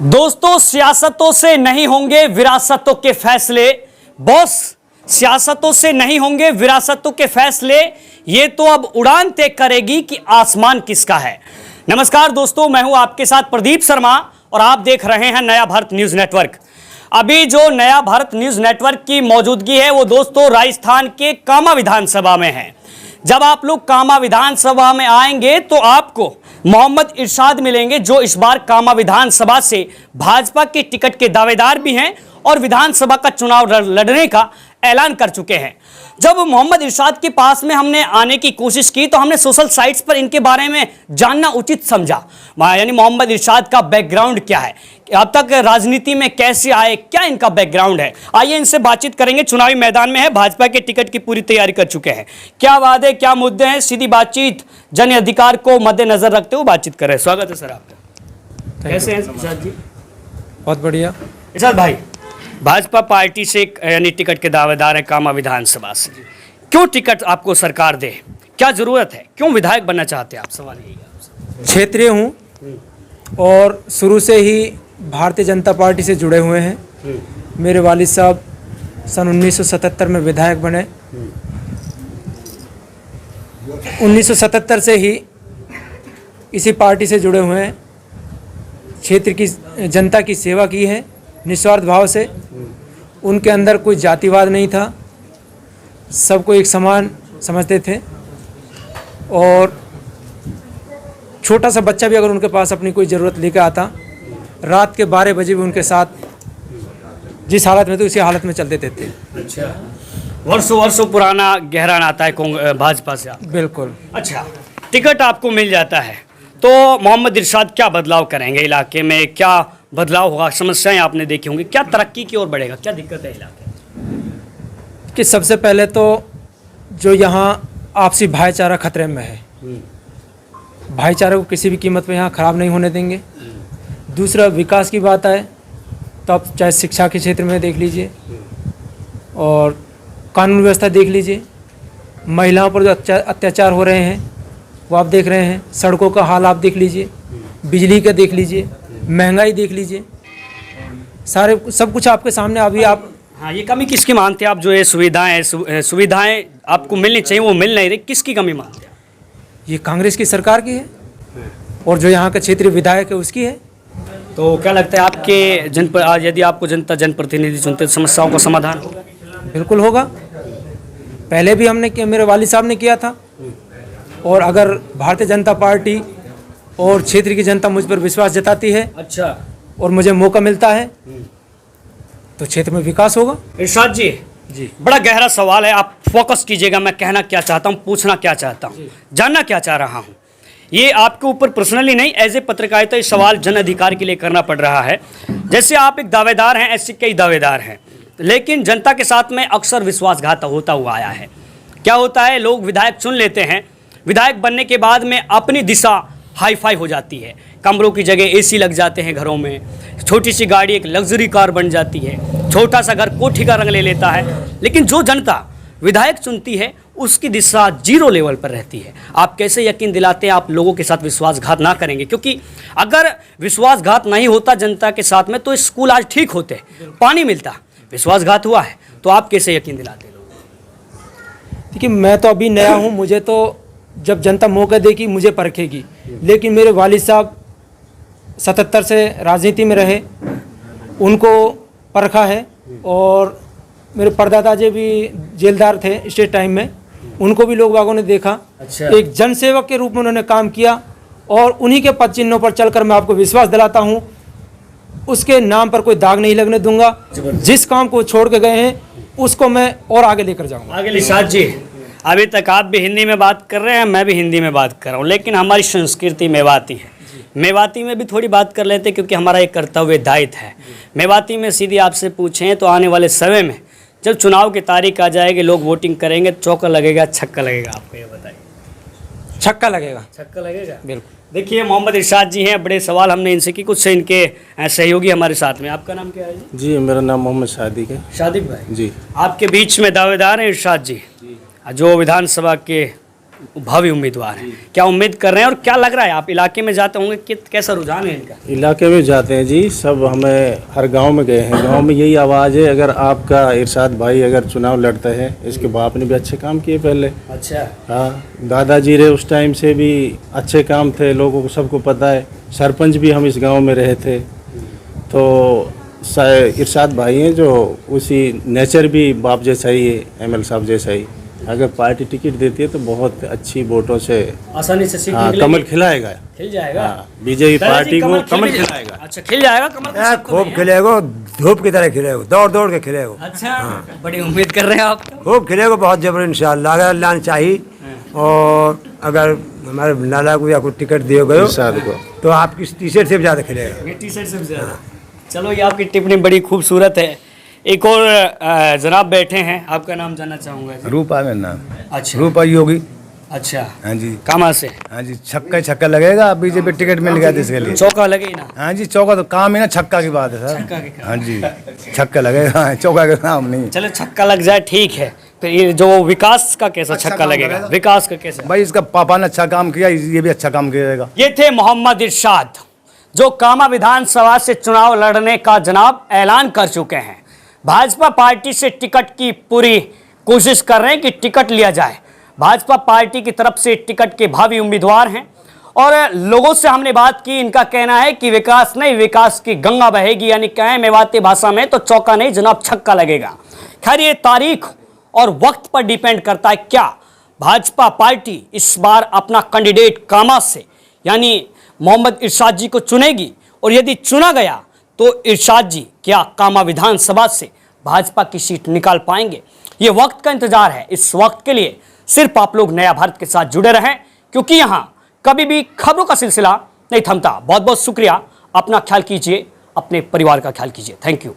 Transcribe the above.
दोस्तों, सियासतों से नहीं होंगे विरासतों के फैसले। बॉस, सियासतों से नहीं होंगे विरासतों के फैसले, ये तो अब उड़ान तय करेगी कि आसमान किसका है। नमस्कार दोस्तों, मैं हूं आपके साथ प्रदीप शर्मा और आप देख रहे हैं नया भारत न्यूज नेटवर्क। अभी जो नया भारत न्यूज नेटवर्क की मौजूदगी है वो दोस्तों राजस्थान के कामा विधानसभा में है। जब आप लोग कामा विधानसभा में आएंगे तो आपको मोहम्मद इरशाद मिलेंगे, जो इस बार कामा विधानसभा से भाजपा के टिकट के दावेदार भी हैं और विधानसभा का चुनाव लड़ने का ऐलान कर चुके हैं। जब मोहम्मद इरशाद के पास में हमने आने की कोशिश की तो हमने सोशल साइट्स पर इनके बारे में जानना उचित समझा, यानी मोहम्मद इरशाद का बैकग्राउंड क्या है, अब तक राजनीति में कैसे आए, क्या इनका बैकग्राउंड है। आइए इनसे बातचीत करेंगे। चुनावी मैदान में है, भाजपा के टिकट की पूरी तैयारी कर चुके हैं। क्या वादे, क्या मुद्दे हैं, सीधी बातचीत, जन अधिकार को मद्देनजर रखते हुए बातचीत कर रहे हैं। स्वागत है सर आपका। कैसे हैं इरशाद जी? बहुत बढ़िया। इरशाद भाई, भाजपा पार्टी से यानी टिकट के दावेदार है कामा विधानसभा से, क्यों टिकट आपको सरकार दे, क्या जरूरत है, क्यों विधायक बनना चाहते हैं आप? सवाल यही है। क्षेत्रीय हूँ और शुरू से ही भारतीय जनता पार्टी से जुड़े हुए हैं। मेरे वालिद साहब सन 1977 में विधायक बने। 1977 से ही इसी पार्टी से जुड़े हुए हैं। क्षेत्र की जनता की सेवा की है निस्वार्थ भाव से। उनके अंदर कोई जातिवाद नहीं था, सबको एक समान समझते थे और छोटा सा बच्चा भी अगर उनके पास अपनी कोई ज़रूरत लेकर आता, रात के 12 बजे भी उनके साथ जिस हालत में थे उसी हालत में चलते थे। अच्छा, वर्षों पुराना गहरा नाता है भाजपा से आप? बिल्कुल। अच्छा, टिकट आपको मिल जाता है तो मोहम्मद इरशाद क्या बदलाव करेंगे इलाके में, क्या बदलाव होगा, समस्याएं आपने देखी होंगी, क्या तरक्की की ओर बढ़ेगा, क्या दिक्कत है इलाके में? कि सबसे पहले तो जो यहाँ आपसी भाईचारा खतरे में है, भाईचारे को किसी भी कीमत पे यहाँ ख़राब नहीं होने देंगे। दूसरा, विकास की बात आए तो आप चाहे शिक्षा के क्षेत्र में देख लीजिए और कानून व्यवस्था देख लीजिए, महिलाओं पर जो अत्याचार हो रहे हैं वो आप देख रहे हैं, सड़कों का हाल आप देख लीजिए, बिजली का देख लीजिए, महंगाई देख लीजिए, सारे सब कुछ आपके सामने अभी आप। हाँ, ये कमी किसकी मानते हैं आप? जो ये सुविधाएं आपको मिलनी चाहिए वो मिल नहीं रही, किसकी कमी मानते हैं? ये कांग्रेस की सरकार की है और जो यहाँ का क्षेत्रीय विधायक है उसकी है। तो क्या लगता है आपके यदि आपको जनता जनप्रतिनिधि चुनते तो समस्याओं का समाधान होगा? बिल्कुल होगा। पहले भी हमने किया, मेरे वालिद साहब ने किया था। और अगर भारतीय जनता पार्टी और क्षेत्र की जनता मुझ पर विश्वास जताती है, अच्छा, और मुझे मौका मिलता है तो क्षेत्र में विकास होगा। इरशाद जी, बड़ा गहरा सवाल है, आप फोकस कीजिएगा। मैं कहना क्या चाहता हूँ, पूछना क्या चाहता हूँ, जानना क्या चाह रहा हूँ, ये आपके ऊपर पर्सनली नहीं, एज ए पत्रकारिता ये सवाल जन अधिकार के लिए करना पड़ रहा है। जैसे आप एक दावेदार हैं, ऐसे कई दावेदार हैं, लेकिन जनता के साथ में अक्सर विश्वासघात होता हुआ आया है। क्या होता है, लोग विधायक चुन लेते हैं, विधायक बनने के बाद में अपनी दिशा हाई फाई हो जाती है, कमरों की जगह एसी लग जाते हैं घरों में, छोटी सी गाड़ी एक लग्जरी कार बन जाती है, छोटा सा घर कोठी का रंग ले लेता है। लेकिन जो जनता विधायक चुनती है उसकी दिशा 0 लेवल पर रहती है। आप कैसे यकीन दिलाते हैं आप लोगों के साथ विश्वासघात ना करेंगे? क्योंकि अगर विश्वासघात नहीं होता जनता के साथ में तो स्कूल आज ठीक होते, पानी मिलता। विश्वासघात हुआ है तो आप कैसे यकीन दिलाते हैं? देखिए, मैं तो अभी नया हूँ, मुझे तो जब जनता मौका देगी मुझे परखेगी। लेकिन मेरे वालिद साहब 77 से राजनीति में रहे, उनको परखा है। और मेरे परदादा जी भी जेलदार थे स्टेट टाइम में, उनको भी लोग बागों ने देखा। अच्छा। एक जनसेवक के रूप में उन्होंने काम किया और उन्हीं के पद चिन्हों पर चलकर मैं आपको विश्वास दिलाता हूँ, उसके नाम पर कोई दाग नहीं लगने दूंगा। जिस काम को छोड़ के गए हैं उसको मैं और आगे लेकर जाऊँगा। आगे इरशाद जी, अभी तक आप भी हिंदी में बात कर रहे हैं, मैं भी हिंदी में बात कर रहा हूँ, लेकिन हमारी संस्कृति मेवाती है, मेवाती में भी थोड़ी बात कर लेते क्योंकि हमारा एक कर्तव्य दायित्व है। मेवाती में सीधी आपसे पूछें तो आने वाले समय में जब चुनाव की तारीख आ जाएगी, लोग वोटिंग करेंगे, चौका लगेगा छक्का लगेगा? आपको ये बताइए। छक्का लगेगा। छक्का लगेगा, बिल्कुल। देखिए, मोहम्मद इरशाद जी हैं, बड़े सवाल हमने इनसे की, कुछ से इनके सहयोगी हमारे साथ में। आपका नाम क्या है जी? मेरा नाम मोहम्मद शादिक है। शादिक भाई जी। आपके बीच में दावेदार हैं इरशाद जी, जो विधानसभा के भावी उम्मीदवार हैं, क्या उम्मीद कर रहे हैं और क्या लग रहा है? आप इलाके में जाते होंगे कि कैसा रुझान है इनका? इलाके में जाते हैं जी, सब हमें हर गांव में गए हैं। गांव में यही आवाज़ है, अगर आपका इरशाद भाई अगर चुनाव लड़ता है, इसके बाप ने भी अच्छे काम किए पहले। अच्छा। हाँ, दादाजी रहे उस टाइम से भी अच्छे काम थे, लोगों को सबको पता है। सरपंच भी हम इस गाँव में रहे थे, तो इरशाद भाई हैं जो उसी नेचर भी बाप जैसा ही है, एमएल साहब जैसा ही। अगर पार्टी टिकट देती है तो बहुत अच्छी वोटों से आसानी से सीट हाँ, निकलेगी? कमल खिलाएगा। खिल जाएगा। हाँ, बीजेपी दादाजी, पार्टी को कमल खिल खिलाएगा। अच्छा, खिल जाएगा कमल? खूब खिलेगो, धूप की तरह खिलेगो, दौड़ दौड़ के खिलेगो, अच्छा, बड़ी उम्मीद कर रहे हैं आप? खूब खिलेगो, बहुत जबर इंशाल्लाह। अगर अल्लाह ने चाहिए और अगर हमारे लाला को या कोई टिकट दिए गए इरशाद को तो आपकी टी-शर्ट से भी ज़्यादा खिलेगा। ये टी-शर्ट से ज्यादा। चलो, ये आपकी टिप्पणी बड़ी खूबसूरत है। एक और जनाब बैठे हैं, आपका नाम जानना चाहूँगा जी। रूपा मेरा नाम। अच्छा। रूपा योगी। अच्छा, हाँ जी। कहाँ से? हाँ जी, छक्का लगेगा, बीजेपी टिकट मिल गया इसके लिए। चौका लगे ही ना? हाँ जी, चौका तो काम ही ना, छक्का की बात है छक्का की सर। काम। हाँ जी, छक्का लगेगा, चौका का नाम नहीं। चलो, छक्का लग जाए, ठीक है। फिर ये जो विकास का कैसा अच्छा छक्का काम लगेगा? करेगा। विकास का कैसा? भाई इसका पापा ने अच्छा काम किया, ये भी अच्छा काम करेगा। ये थे मोहम्मद इरशाद, जो कामा विधानसभा से चुनाव लड़ने का जनाब ऐलान कर चुके हैं। भाजपा पार्टी से टिकट की पूरी कोशिश कर रहे हैं कि टिकट लिया जाए। भाजपा पार्टी की तरफ से टिकट के भावी उम्मीदवार हैं और लोगों से हमने बात की। इनका कहना है कि विकास नहीं, विकास की गंगा बहेगी, यानी कहें मेवाती भाषा में तो चौका नहीं जनाब, छक्का लगेगा। खैर, ये तारीख और वक्त पर डिपेंड करता है क्या भाजपा पार्टी इस बार अपना कैंडिडेट कामा से यानी मोहम्मद इरशाद जी को चुनेगी, और यदि चुना गया तो इरशाद जी क्या कामा विधानसभा से भाजपा की सीट निकाल पाएंगे? ये वक्त का इंतजार है। इस वक्त के लिए सिर्फ आप लोग नया भारत के साथ जुड़े रहें, क्योंकि यहाँ कभी भी खबरों का सिलसिला नहीं थमता। बहुत बहुत शुक्रिया। अपना ख्याल कीजिए, अपने परिवार का ख्याल कीजिए। Thank you.